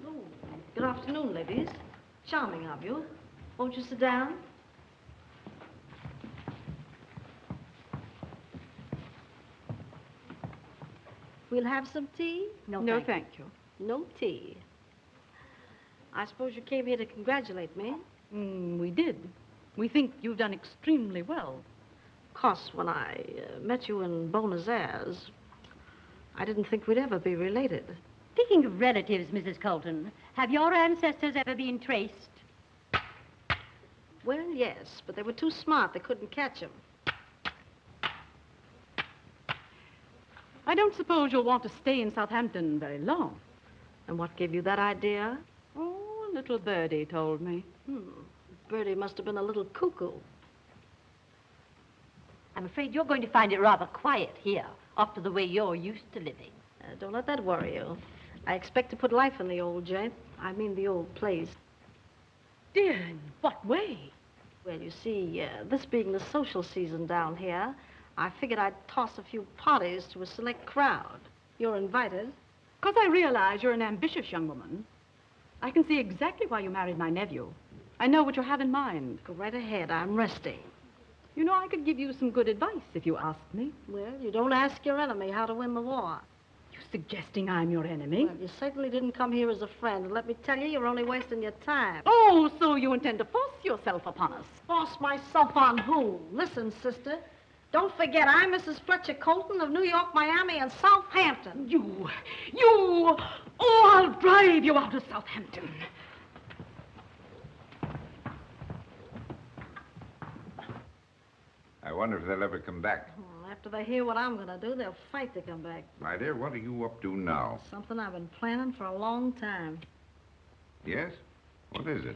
Oh, good afternoon, ladies. Charming of you. Won't you sit down? We'll have some tea? No, thank you. No tea. I suppose you came here to congratulate me? We did. We think you've done extremely well. Of course, when I met you in Buenos Aires, I didn't think we'd ever be related. Speaking of relatives, Mrs. Colton, have your ancestors ever been traced? Well, yes, but they were too smart. They couldn't catch him. I don't suppose you'll want to stay in Southampton very long. And what gave you that idea? Oh, a little birdie told me. Bertie must have been a little cuckoo. I'm afraid you're going to find it rather quiet here, after the way you're used to living. Don't let that worry you. I expect to put life in the old joint. I mean the old place. Dear, in what way? Well, you see, this being the social season down here, I figured I'd toss a few parties to a select crowd. You're invited. Because I realize you're an ambitious young woman. I can see exactly why you married my nephew. I know what you have in mind. Go right ahead. I'm resting. You know, I could give you some good advice if you asked me. Well, you don't ask your enemy how to win the war. You suggesting I'm your enemy? Well, you certainly didn't come here as a friend. And let me tell you, you're only wasting your time. Oh, so you intend to force yourself upon us? Force myself on whom? Listen, sister. Don't forget, I'm Mrs. Fletcher Colton of New York, Miami, and Southampton. You! Oh, I'll drive you out of Southampton. I wonder if they'll ever come back. After they hear what I'm going to do, they'll fight to come back. My dear, what are you up to now? Something I've been planning for a long time. Yes? What is it?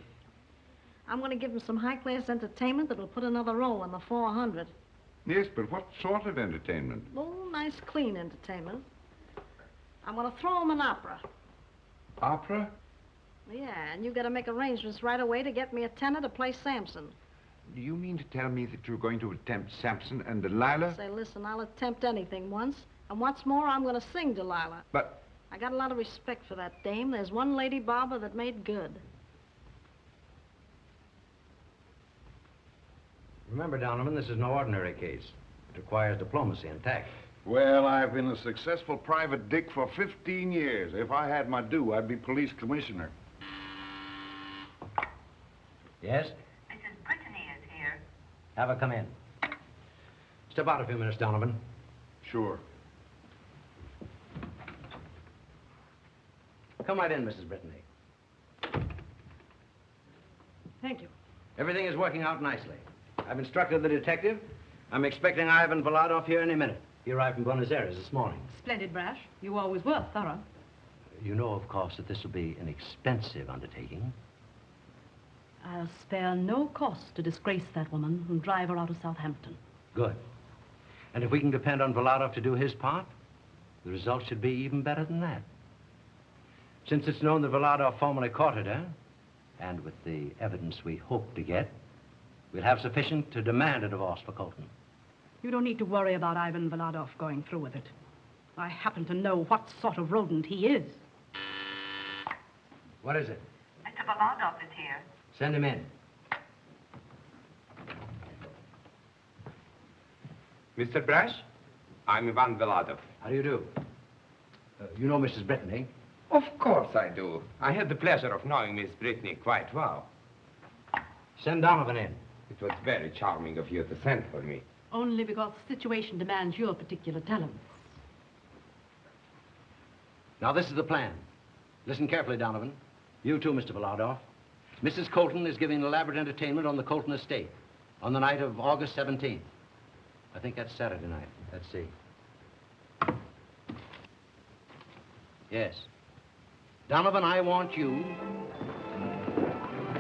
I'm going to give them some high-class entertainment that'll put another row in the 400. Yes, but what sort of entertainment? Oh, nice, clean entertainment. I'm going to throw them an opera. Opera? Yeah, and you got to make arrangements right away to get me a tenor to play Samson. Do you mean to tell me that you're going to attempt Samson and Delilah? Say, listen, I'll attempt anything once. And what's more, I'm going to sing Delilah. But... I got a lot of respect for that dame. There's one lady barber that made good. Remember, Donovan, this is no ordinary case. It requires diplomacy and tact. Well, I've been a successful private dick for 15 years. If I had my due, I'd be police commissioner. Yes? Mrs. Brittany is here. Have her come in. Step out a few minutes, Donovan. Sure. Come right in, Mrs. Brittany. Thank you. Everything is working out nicely. I've instructed the detective. I'm expecting Ivan Volodov here any minute. He arrived from Buenos Aires this morning. Splendid, Brash. You always were thorough. You know, of course, that this will be an expensive undertaking. I'll spare no cost to disgrace that woman and drive her out of Southampton. Good. And if we can depend on Volodov to do his part, the result should be even better than that. Since it's known that Volodov formally courted her, and with the evidence we hope to get, we'll have sufficient to demand a divorce for Colton. You don't need to worry about Ivan Volodov going through with it. I happen to know what sort of rodent he is. What is it? Mr. Volodov is here. Send him in. Mr. Brash, I'm Ivan Volodov. How do you do? You know Mrs. Brittany? Of course I do. I had the pleasure of knowing Miss Brittany quite well. Send Donovan in. It was very charming of you to send for me. Only because the situation demands your particular talents. Now, this is the plan. Listen carefully, Donovan. You too, Mr. Volodov. Mrs. Colton is giving an elaborate entertainment on the Colton estate on the night of August 17th. I think that's Saturday night. Let's see. Yes. Donovan, I want you...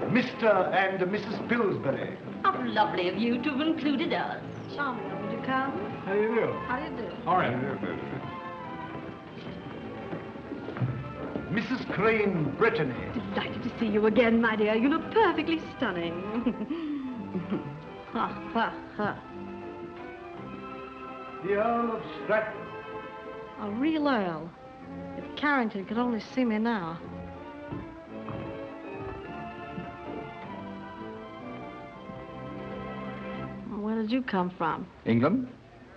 Mr. and Mrs. Pillsbury. How lovely of you to have included us. Charming of you to come. How do you do? How do you do? All right. Mrs. Crane Brittany. Delighted to see you again, my dear. You look perfectly stunning. Ha, ha, ha. The Earl of Stratton. A real Earl. If Carrington could only see me now. Where did you come from? England?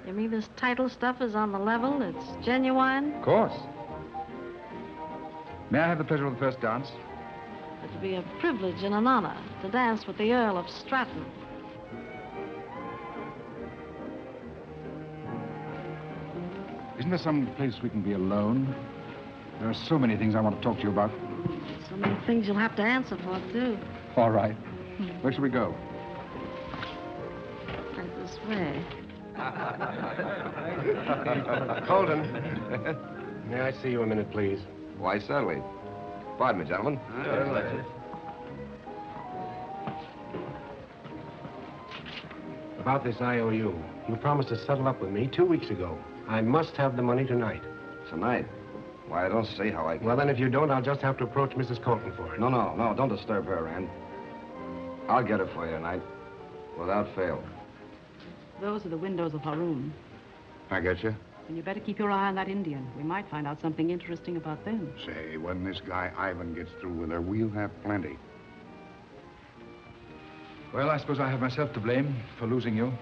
You mean this title stuff is on the level? It's genuine? Of course. May I have the pleasure of the first dance? It'd be a privilege and an honor to dance with the Earl of Stratton. Isn't there some place we can be alone? There are so many things I want to talk to you about. So many things you'll have to answer for, too. All right. Where shall we go? Right this way. Colton, may I see you a minute, please? Why, certainly. Pardon me, gentlemen. About this IOU. You promised to settle up with me 2 weeks ago. I must have the money tonight. Tonight? Why, I don't see how I can... Well, then, if you don't, I'll just have to approach Mrs. Colton for it. No, don't disturb her, Ann. I'll get it for you tonight, without fail. Those are the windows of her room. I get you. And you better keep your eye on that Indian. We might find out something interesting about them. Say, when this guy Ivan gets through with her, we'll have plenty. Well, I suppose I have myself to blame for losing you.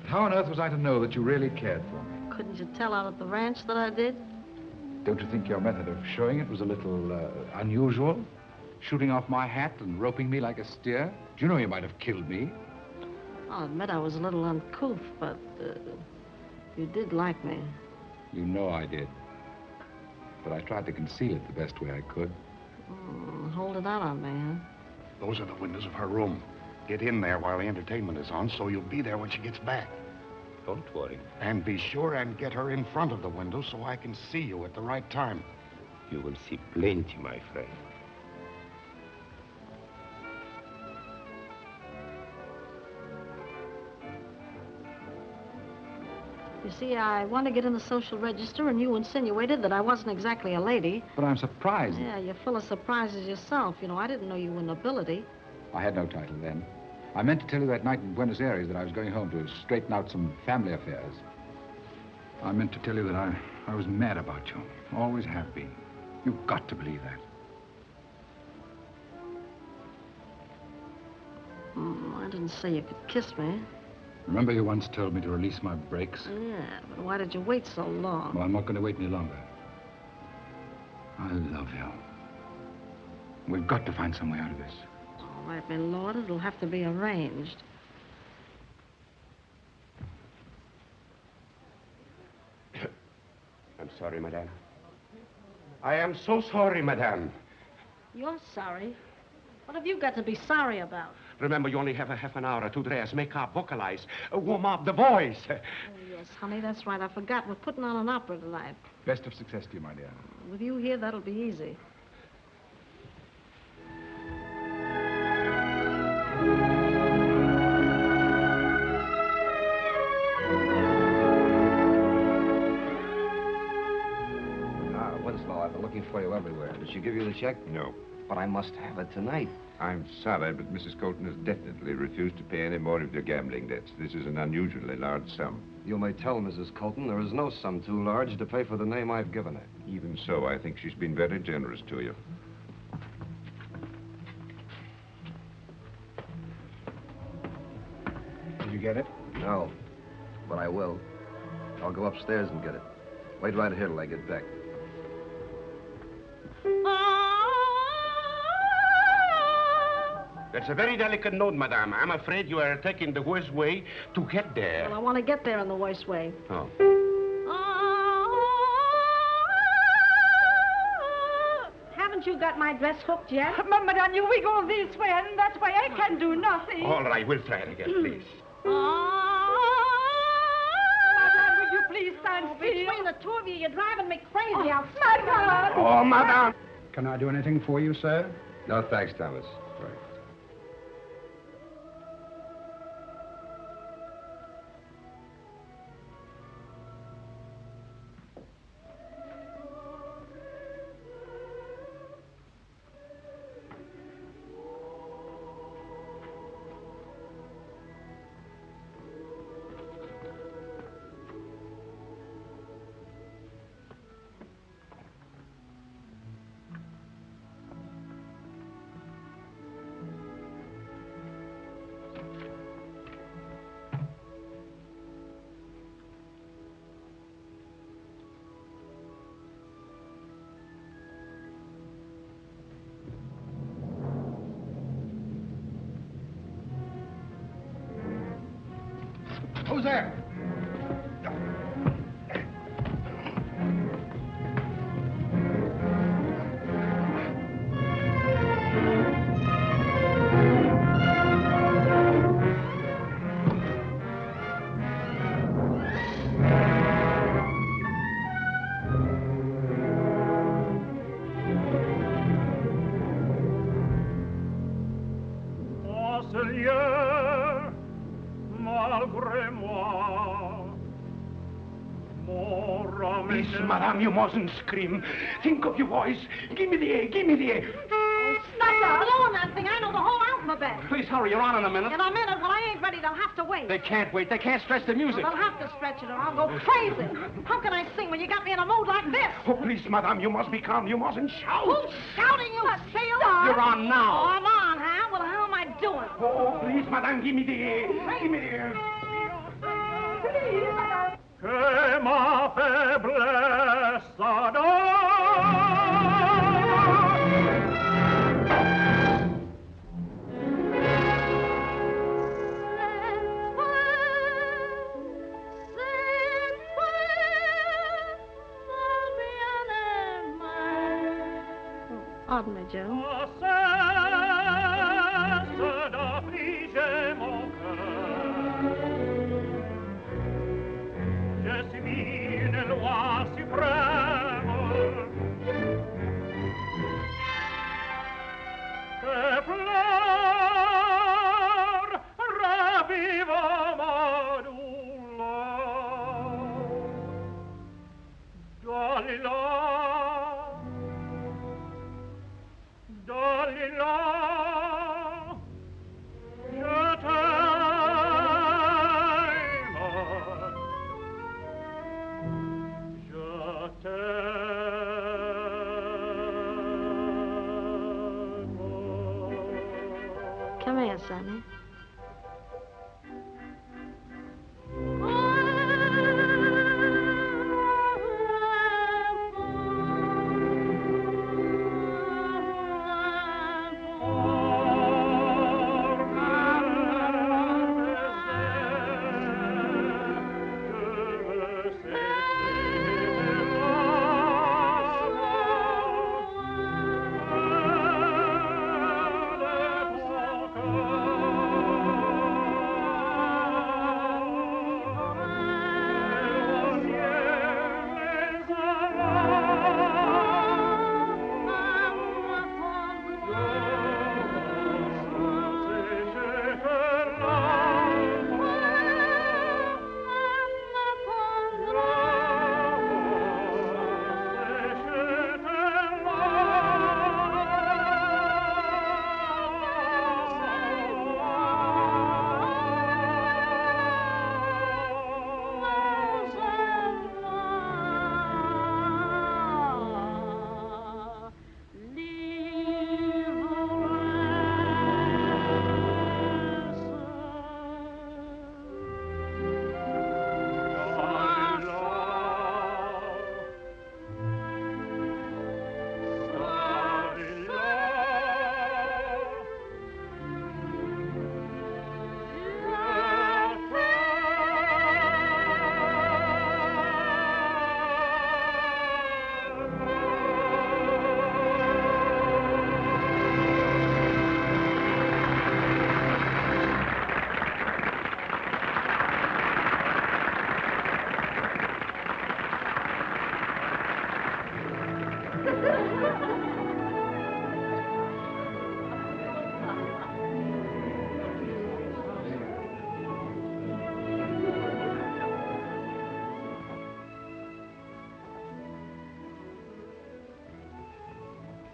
How on earth was I to know that you really cared for me? Couldn't you tell out at the ranch that I did? Don't you think your method of showing it was a little unusual? Shooting off my hat and roping me like a steer? Do you know you might have killed me? I'll admit I was a little uncouth, but you did like me. You know I did. But I tried to conceal it the best way I could. Hold it out on me, huh? Those are the windows of her room. Get in there while the entertainment is on, so you'll be there when she gets back. Don't worry. And be sure and get her in front of the window so I can see you at the right time. You will see plenty, my friend. You see, I want to get in the social register, and you insinuated that I wasn't exactly a lady. But I'm surprised. Yeah, you're full of surprises yourself. You know, I didn't know you were nobility. I had no title then. I meant to tell you that night in Buenos Aires that I was going home to straighten out some family affairs. I meant to tell you that I was mad about you. Always have been. You've got to believe that. I didn't say you could kiss me. Remember you once told me to release my brakes? Yeah, but why did you wait so long? Well, I'm not going to wait any longer. I love you. We've got to find some way out of this. All right, my lord, it'll have to be arranged. I'm sorry, madame. I am so sorry, madame. You're sorry? What have you got to be sorry about? Remember, you only have a half an hour to dress, make up, vocalize, warm up the voice. Oh, yes, honey, that's right. I forgot. We're putting on an opera tonight. Best of success to you, my dear. With you here, that'll be easy. Winslow, I've been looking for you everywhere. Did she give you the check? No. But I must have it tonight. I'm sorry, but Mrs. Colton has definitely refused to pay any more of your gambling debts. This is an unusually large sum. You may tell Mrs. Colton there is no sum too large to pay for the name I've given her. Even so, I think she's been very generous to you. Did you get it? No, but I will. I'll go upstairs and get it. Wait right here till I get back. That's a very delicate note, madame. I'm afraid you are taking the worst way to get there. Well, I want to get there in the worst way. Oh. Haven't you got my dress hooked yet? Madame, we go this way, and that way I can do nothing. All right, we'll try it again, please. Madame, will you please stand still? Between the two of you, you're driving me crazy. Madame! Oh, madame! Can I do anything for you, sir? No, thanks, Thomas. Right. Who's there? Please, madame, you mustn't scream. Think of your voice. Give me the A, give me the A. Oh, stop blowing that thing. I know the whole alphabet. Please hurry, you're on in a minute. In a minute? Well, I ain't ready. They'll have to wait. They can't wait. They can't stretch the music. Well, they'll have to stretch it or I'll go crazy. How can I sing when you got me in a mood like this? Oh, please, madame, you must be calm. You mustn't shout. Who's shouting, you seal? You're on now. Oh, I'm on, huh? Well, how am I doing? Oh, please, madame, give me the A. Give me the A. Que ma faiblesse adore. Pardon me, Joe. Come here, Sonny.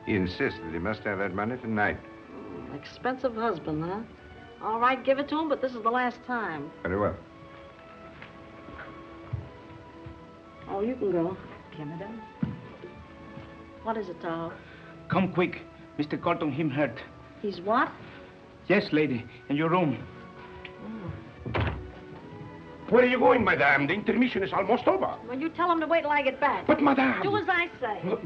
He insists that he must have that money tonight. Expensive husband, huh? All right, give it to him, but this is the last time. Very well. Oh, you can go. Canada. What is it, Tahoe? Come quick. Mr. Colton, him hurt. He's what? Yes, lady. In your room. Where are you going, madame? The intermission is almost over. Well, you tell him to wait till I get back. But, madame... Do as I say.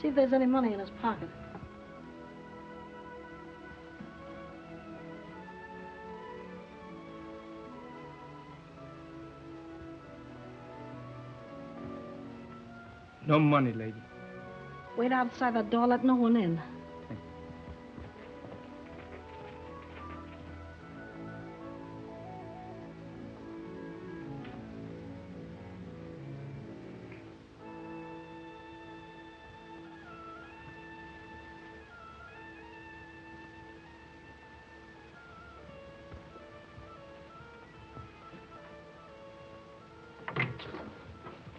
See if there's any money in his pocket. No money, lady. Wait outside the door, let no one in.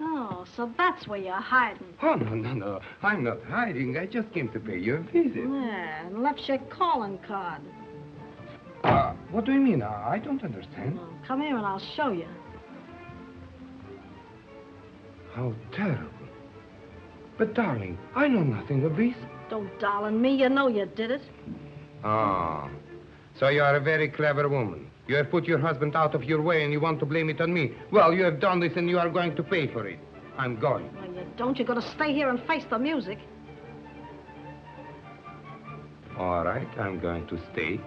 Oh, so that's where you're hiding. Oh, no. I'm not hiding. I just came to pay you a visit. Yeah, and left your calling card. What do you mean? I don't understand. Oh, come here and I'll show you. How terrible. But, darling, I know nothing of this. Don't darling me, you know you did it. Ah, so you are a very clever woman. You have put your husband out of your way and you want to blame it on me. Well, you have done this and you are going to pay for it. I'm going. Well, you don't. You're going to stay here and face the music. All right, I'm going to stay.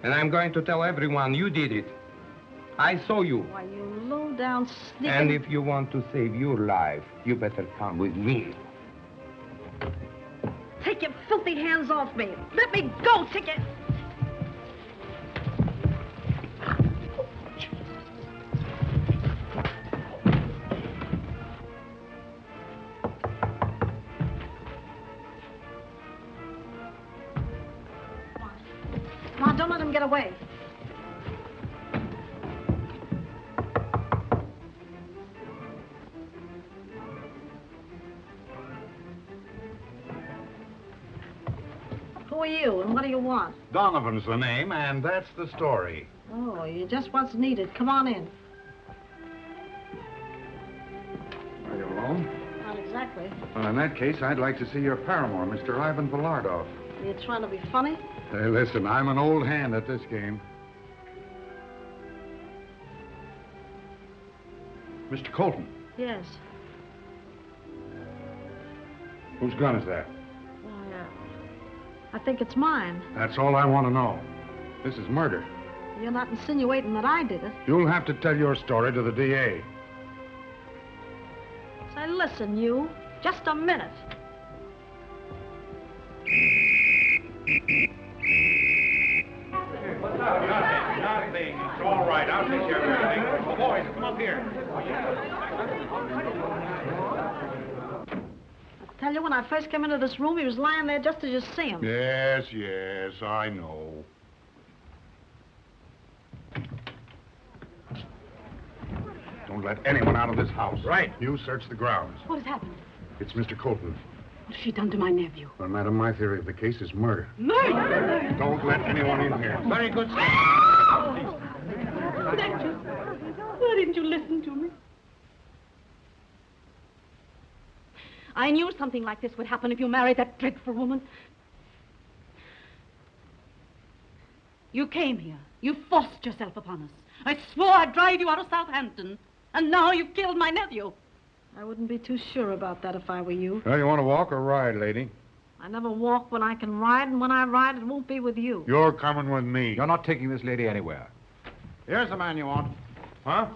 And I'm going to tell everyone you did it. I saw you. Why, you low-down sneaking... And if you want to save your life, you better come with me. Take your filthy hands off me. Let me go, Ticket. Come on, don't let him get away. Who are you, and what do you want? Donovan's the name, and that's the story. Oh, you're just what's needed. Come on in. Are you alone? Not exactly. Well, in that case, I'd like to see your paramour, Mr. Ivan Villardov. Are you trying to be funny? Hey, listen, I'm an old hand at this game. Mr. Colton, Yes. whose gun is that? I think it's mine. That's all I want to know. This is murder. You're not insinuating that I did it. You'll have to tell your story to the DA. Say, listen, you. Just a minute. Nothing. It's all right. I'll take care of everything. Oh, boys, come up here. Tell you, when I first came into this room, he was lying there just as you see him. Yes, I know. Don't let anyone out of this house. Right. You search the grounds. What has happened? It's Mr. Colton. What has she done to my nephew? Well, madam, my theory of the case is murder. Murder! Don't let anyone in here. Very good, sir. Thank you. Why didn't you listen to me? I knew something like this would happen if you married that dreadful woman. You came here. You forced yourself upon us. I swore I'd drive you out of Southampton. And now you've killed my nephew. I wouldn't be too sure about that if I were you. Well, you want to walk or ride, lady? I never walk when I can ride, and when I ride, it won't be with you. You're coming with me. You're not taking this lady anywhere. Here's the man you want. Huh?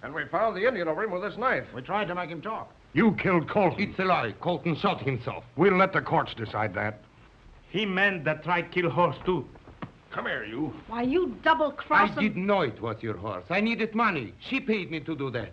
And we found the Indian over him with this knife. We tried to make him talk. You killed Colton. It's a lie. Colton shot himself. We'll let the courts decide that. He meant that tried kill horse, too. Come here, you. Why, you double-crossing... I didn't know it was your horse. I needed money. She paid me to do that.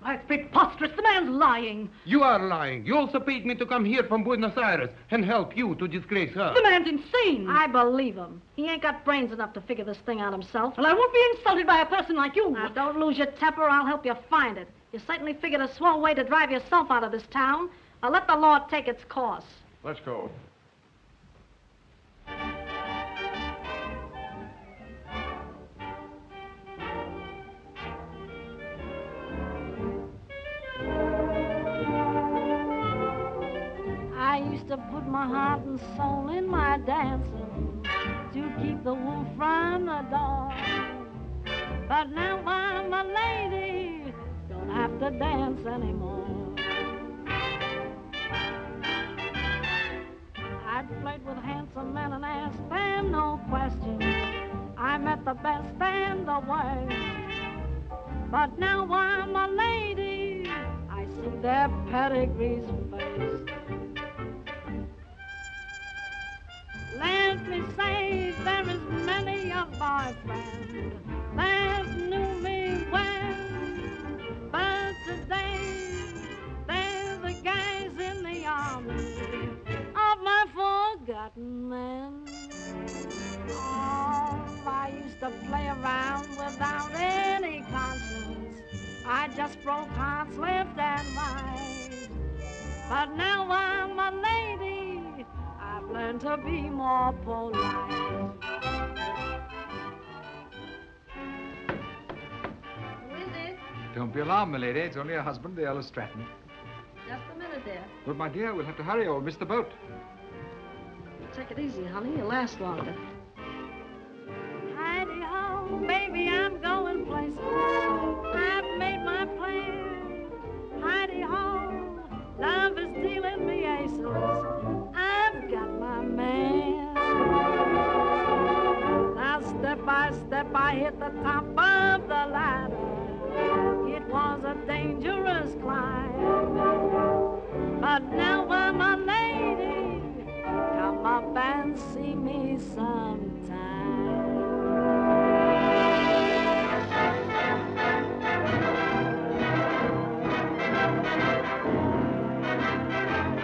That's preposterous. The man's lying. You are lying. You also paid me to come here from Buenos Aires and help you to disgrace her. The man's insane. I believe him. He ain't got brains enough to figure this thing out himself. Well, I won't be insulted by a person like you. Now, don't lose your temper, or I'll help you find it. You certainly figured a swell way to drive yourself out of this town. Now, let the law take its course. Let's go. I used to put my heart and soul in my dancing to keep the wolf from the door. But now I'm a lady, don't have to dance anymore. I'd flirt with handsome men and ask them no questions. I met the best and the worst. But now I'm a lady, I see their pedigrees first. Let me say there is many a boyfriend that knew me well, but today they're the guys in the army of my forgotten men. Oh, I used to play around without any conscience. I just broke hearts left and right. But now I'm a lady, I've learned to be more polite. Who is it? Don't be alarmed, my lady. It's only her husband, the Earl of Stratton. Just a minute, dear. But, my dear, we'll have to hurry or we'll miss the boat. Take it easy, honey. You'll last longer. Heidi-ho, baby, I'm going places. I've made my plan. Heidi-ho, love is dealing me aces. I've got my man. Now, step by step, I hit the top of the ladder. It was a dangerous climb. But now I'm a lady. Come up and see me sometime.